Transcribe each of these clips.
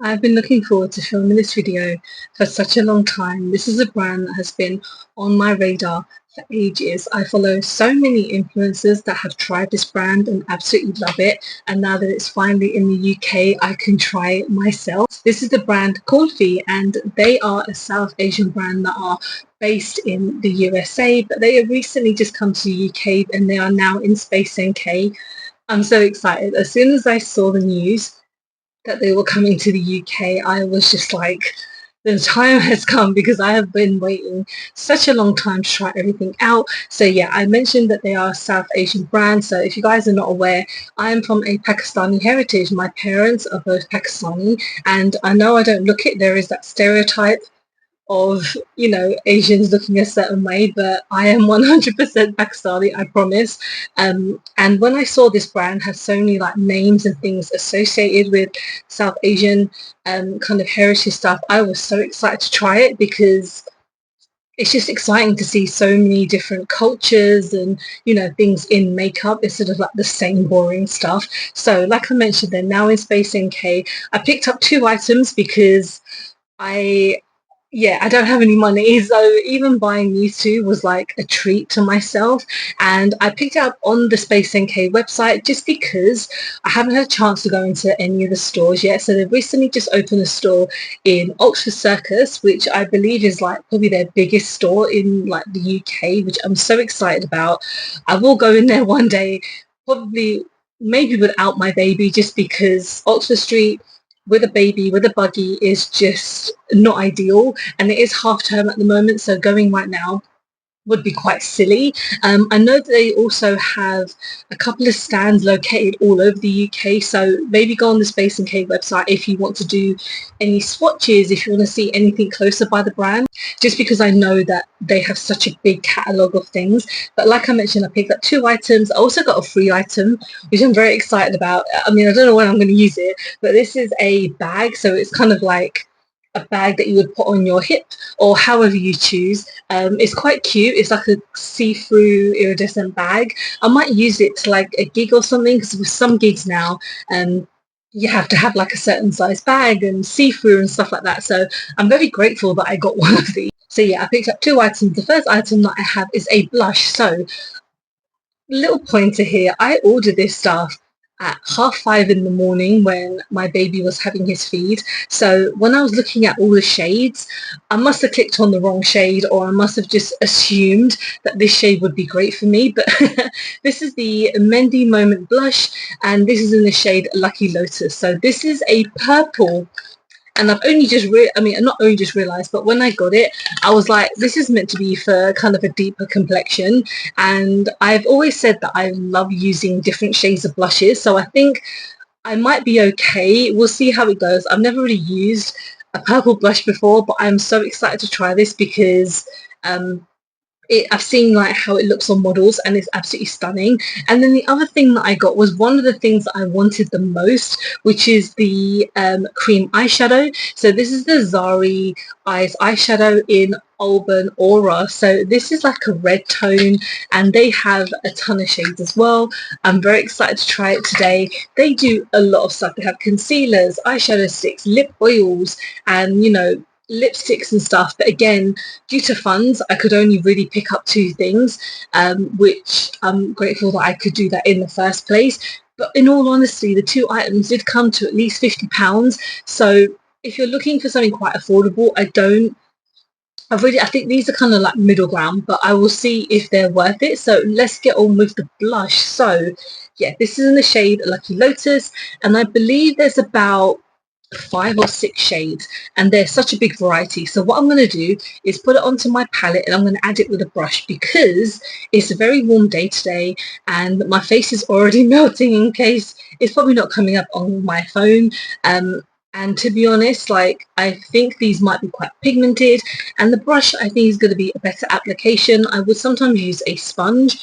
I've been looking forward to filming this video for such a long time. This is a brand that has been on my radar for ages. I follow so many influencers that have tried this brand and absolutely love it. And now that it's finally in the UK, I can try it myself. This is the brand called Fussy, and they are a South Asian brand that are based in the USA, but they have recently just come to the UK and they are now in Space NK. I'm so excited. As soon as I saw the news that they were coming to the UK, I was just like, the time has come because I have been waiting such a long time to try everything out. So yeah, I mentioned that they are a South Asian brand. So if you guys are not aware, I am from a Pakistani heritage. My parents are both Pakistani, and I know I don't look it. There is that stereotype of, you know, Asians looking a certain way, but I am 100% Pakistani, I promise. And when I saw this brand had so many like names and things associated with South Asian kind of heritage stuff, I was so excited to try it because it's just exciting to see so many different cultures and, you know, things in makeup instead of like the same boring stuff. So like I mentioned, they're now in Space NK. I picked up 2 items because I yeah, I don't have any money, so even buying these two was like a treat to myself. And I picked it up on the Space NK website just because I haven't had a chance to go into any of the stores yet. So they've recently just opened a store in Oxford Circus, which I believe is like probably their biggest store in like the UK, which I'm so excited about. I will go in there one day, probably maybe without my baby, just because Oxford Street with a baby with a buggy is just not ideal, and it is half term at the moment, so going right now would be quite silly. I know that they also have a couple of stands located all over the UK, so maybe go on the Space NK website if you want to do any swatches, if you want to see anything closer by the brand, just because I know that they have such a big catalogue of things. But like I mentioned, I picked up 2 items. I also got a free item, which I'm very excited about. I mean, I don't know when I'm going to use it, but this is a bag, so it's kind of like a bag that you would put on your hip or however you choose. It's quite cute. It's like a see-through iridescent bag. I might use it to like a gig or something, because with some gigs now you have to have like a certain size bag and see-through and stuff like that. So I'm very grateful that I got one of these. So yeah, I picked up 2 items. The first item that I have is a blush. So little pointer here, I ordered this stuff at 5:30 in the morning when my baby was having his feed. So when I was looking at all the shades, I must have clicked on the wrong shade, or I must have just assumed that this shade would be great for me. But this is the Mendy Moment blush, and this is in the shade Lucky Lotus. So this is a purple, and I've only just not only just realized, but when I got it, I was like, this is meant to be for kind of a deeper complexion. And I've always said that I love using different shades of blushes, so I think I might be okay. We'll see how it goes. I've never really used a purple blush before, but I'm so excited to try this because I've seen like how it looks on models, and it's absolutely stunning. And then the other thing that I got was one of the things that I wanted the most, which is the cream eyeshadow. So this is the Zari Eyes eyeshadow in Auburn Aura. So this is like a red tone, and they have a ton of shades as well. I'm very excited to try it today. They do a lot of stuff. They have concealers, eyeshadow sticks, lip oils, and, you know, lipsticks and stuff. But again, due to funds, I could only really pick up 2 things, which I'm grateful that I could do that in the first place. But in all honesty, the 2 items did come to at least £50. So if you're looking for something quite affordable, I think these are kind of like middle ground, but I will see if they're worth it. So let's get on with the blush. So yeah, this is in the shade Lucky Lotus, and I believe there's about 5 or 6 shades, and there's such a big variety. So what I'm going to do is put it onto my palette, and I'm going to add it with a brush because it's a very warm day today and my face is already melting, in case it's probably not coming up on my phone. And to be honest, like, I think these might be quite pigmented, and the brush I think is going to be a better application. I would sometimes use a sponge,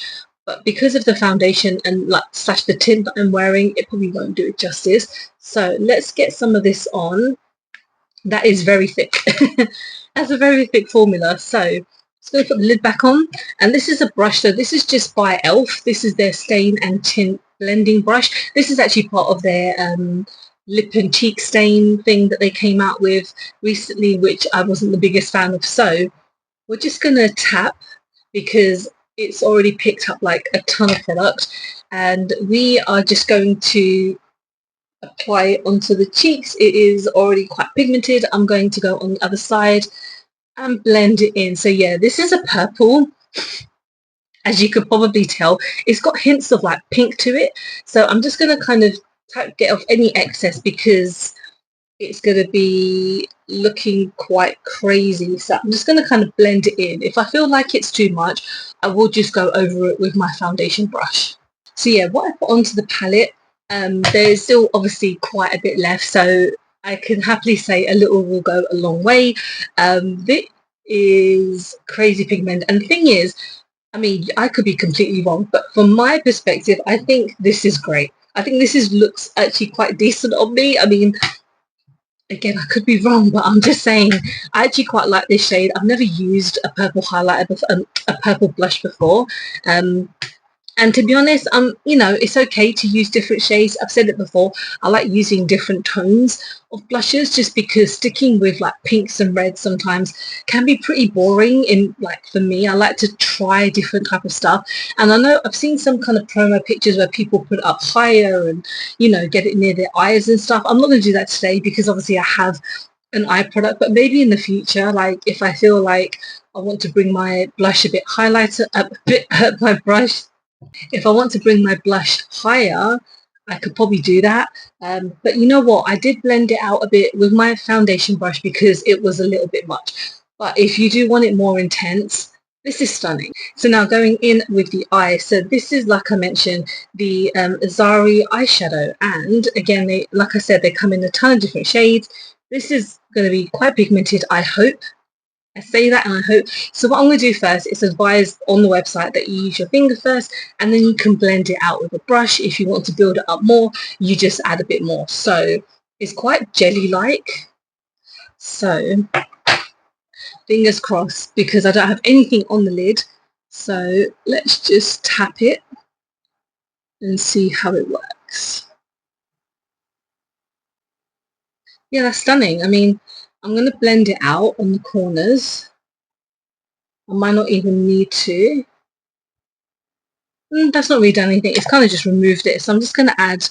but because of the foundation and like slash the tint that I'm wearing, it probably won't do it justice. So let's get some of this on. That is very thick. That's a very thick formula. So just going to put the lid back on, and this is a brush. So this is just by Elf. This is their stain and tint blending brush. This is actually part of their lip and cheek stain thing that they came out with recently, which I wasn't the biggest fan of. So we're just going to tap because it's already picked up like a ton of product, and we are just going to apply it onto the cheeks. It is already quite pigmented. I'm going to go on the other side and blend it in. So yeah, this is a purple. As you could probably tell, it's got hints of like pink to it. So I'm just going to kind of get off any excess because it's going to be looking quite crazy. So I'm just going to kind of blend it in. If I feel like it's too much, I will just go over it with my foundation brush. So yeah, what I put onto the palette, there's still obviously quite a bit left, so I can happily say a little will go a long way. This is crazy pigment, and the thing is, I mean, I could be completely wrong, but from my perspective, I think this is great. I think this looks actually quite decent on me. I mean, again, I could be wrong, but I'm just saying, I actually quite like this shade. I've never used a purple highlighter before, a purple blush before. And to be honest, you know, it's okay to use different shades. I've said it before, I like using different tones of blushes just because sticking with like pinks and reds sometimes can be pretty boring. In like, for me, I like to try different type of stuff. And I know I've seen some kind of promo pictures where people put it up higher and, you know, get it near their eyes and stuff. I'm not going to do that today because obviously I have an eye product, but maybe in the future, like if I feel like I want to bring my blush a bit highlighter, my brush, if I want to bring my blush higher, I could probably do that. But you know what? I did blend it out a bit with my foundation brush because it was a little bit much. But if you do want it more intense, this is stunning. So now going in with the eye. So this is, like I mentioned, the Zari eyeshadow. And again, like I said, they come in a ton of different shades. This is going to be quite pigmented, I hope. I say that and I hope. So what I'm going to do first is advise on the website that you use your finger first and then you can blend it out with a brush. If you want to build it up more, you just add a bit more. So it's quite jelly-like. So fingers crossed because I don't have anything on the lid. So let's just tap it and see how it works. Yeah, that's stunning. I mean, I'm going to blend it out on the corners. I might not even need to. That's not really done anything. It's kind of just removed it. So I'm just going to add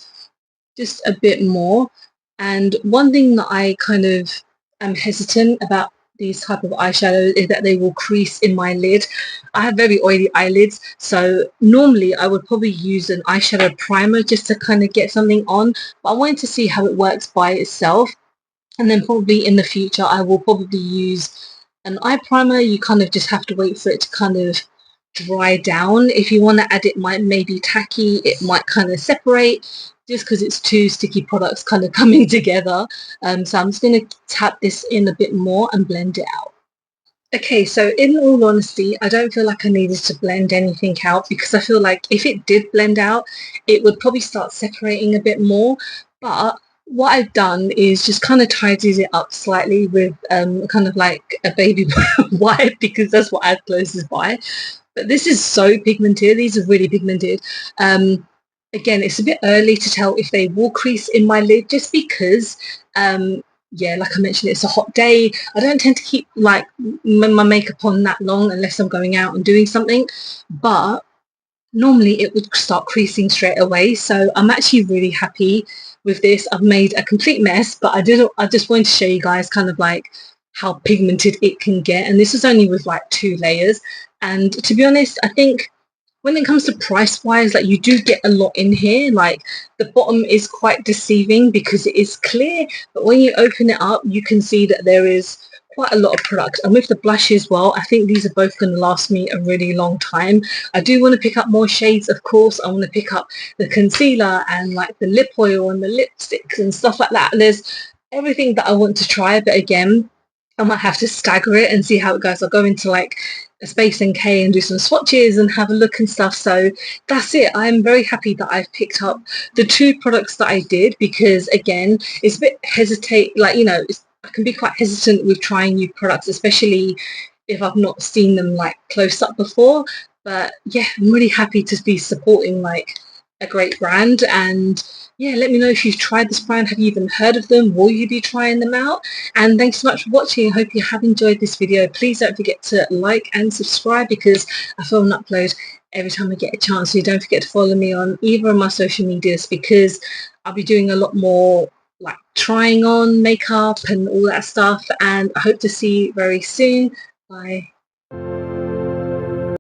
just a bit more. And one thing that I kind of am hesitant about these type of eyeshadows is that they will crease in my lid. I have very oily eyelids, so normally I would probably use an eyeshadow primer just to kind of get something on, but I wanted to see how it works by itself. And then probably in the future I will probably use an eye primer. You kind of just have to wait for it to kind of dry down. If you want to add it, might maybe tacky, it might kind of separate just because it's two sticky products kind of coming together. So I'm just going to tap this in a bit more and blend it out. Okay, so in all honesty, I don't feel like I needed to blend anything out because I feel like if it did blend out, it would probably start separating a bit more. But what I've done is just kind of tidied it up slightly with kind of like a baby wipe because that's what I have closest by. But this is so pigmented. These are really pigmented. Again, it's a bit early to tell if they will crease in my lid just because yeah, like I mentioned, it's a hot day. I don't tend to keep like my makeup on that long unless I'm going out and doing something, but normally it would start creasing straight away. So I'm actually really happy with this. I've made a complete mess, but I just wanted to show you guys kind of like how pigmented it can get, and this is only with like 2 layers. And to be honest, I think when it comes to price wise, like you do get a lot in here. Like the bottom is quite deceiving because it is clear, but when you open it up you can see that there is quite a lot of product. And with the blush as well, I think these are both going to last me a really long time. I do want to pick up more shades, of course. I want to pick up the concealer and like the lip oil and the lipsticks and stuff like that. There's everything that I want to try, but again, I might have to stagger it and see how it goes. I'll go into like a Space NK and do some swatches and have a look and stuff. So that's it. I'm very happy that I've picked up the 2 products that I did because again, it's a bit hesitate, like, you know, I can be quite hesitant with trying new products, especially if I've not seen them like close up before. But yeah, I'm really happy to be supporting like a great brand. And yeah, let me know if you've tried this brand. Have you even heard of them? Will you be trying them out? And thanks so much for watching. I hope you have enjoyed this video. Please don't forget to like and subscribe, because I film and upload every time I get a chance. So don't forget to follow me on either of my social medias, because I'll be doing a lot more like trying on makeup and all that stuff. And I hope to see you very soon. Bye.